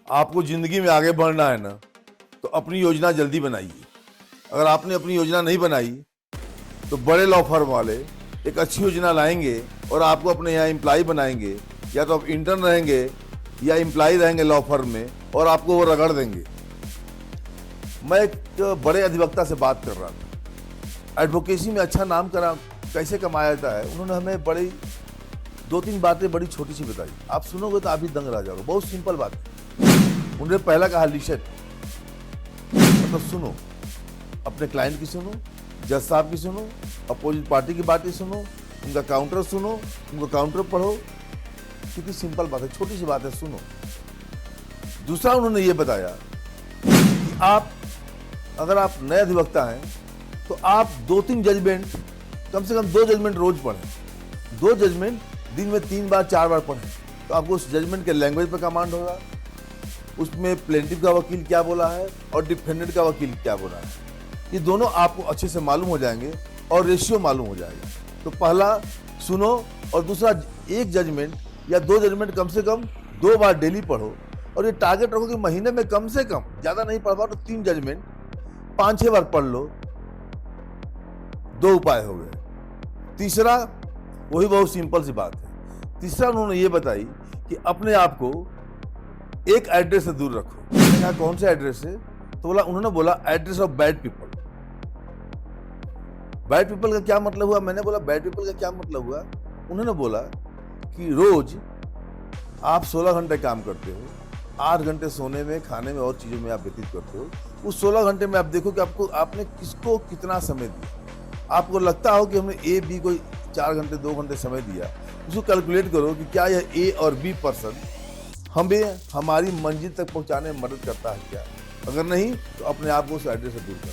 आपको जिंदगी में आगे बढ़ना है ना, तो अपनी योजना जल्दी बनाइए। अगर आपने अपनी योजना नहीं बनाई तो बड़े लॉ फर्म वाले एक अच्छी योजना लाएंगे और आपको अपने यहाँ एम्प्लॉय बनाएंगे, या तो आप इंटर्न रहेंगे या एम्प्लॉय रहेंगे लॉ फर्म में, और आपको वो रगड़ देंगे। मैं एक बड़े अधिवक्ता से बात कर रहा था, एडवोकेसी में अच्छा नाम करा कैसे कमाया जाता है। उन्होंने हमें बड़ी 2-3 बातें बड़ी छोटी सी बताई, आप सुनोगे तो आप भी दंग रह जाओगे। बहुत सिंपल बात है। उन्होंने पहला कहा लिशन, मतलब सुनो, अपने क्लाइंट की सुनो, जज साहब की सुनो, अपोजिट पार्टी की बातें सुनो, उनका काउंटर सुनो, उनका काउंटर पढ़ो। कितनी सिंपल बात है, छोटी सी बात है, सुनो। दूसरा उन्होंने ये बताया कि आप अगर आप नए अधिवक्ता हैं तो आप 2-3 जजमेंट, कम से कम 2 जजमेंट रोज पढ़ें। 2 जजमेंट दिन में 3 बार 4 बार पढ़ें, तो आपको उस जजमेंट के लैंग्वेज पर कमांड होगा, उसमें प्लेंटिफ का वकील क्या बोला है और डिफेंडेंट का वकील क्या बोला है, ये दोनों आपको अच्छे से मालूम हो जाएंगे और रेशियो मालूम हो जाएगा। तो पहला सुनो, और दूसरा एक जजमेंट या 2 जजमेंट कम से कम 2 बार डेली पढ़ो, और ये टारगेट रखो कि महीने में कम से कम, ज़्यादा नहीं पढ़ पाओ तो 3 जजमेंट 5-6 बार पढ़ लो। 2 उपाय हो गए। तीसरा, वही बहुत सिंपल सी बात है, तीसरा उन्होंने ये बताई कि अपने आप को एक एड्रेस से दूर रखो। मैंने कहा कौन से एड्रेस से, तो उन्होंने बोला address of bad people. Bad people का क्या मतलब हुआ? मैंने बोला बैड पीपल का क्या मतलब हुआ? उन्होंने बोला कि रोज आप 16 घंटे काम करते हो, 8 घंटे सोने में, खाने में और चीजों में आप व्यतीत करते हो। उस 16 घंटे में आप देखो कि आपने किसको कितना समय दिया। आपको लगता हो कि हमने ए बी को 4 घंटे 2 घंटे समय दिया, उसको कैलकुलेट करो कि क्या यह ए और बी पर्सन हमें हमारी मंजिल तक पहुंचाने में मदद करता है क्या। अगर नहीं तो अपने आप को उस एड्रेस से दूर कर।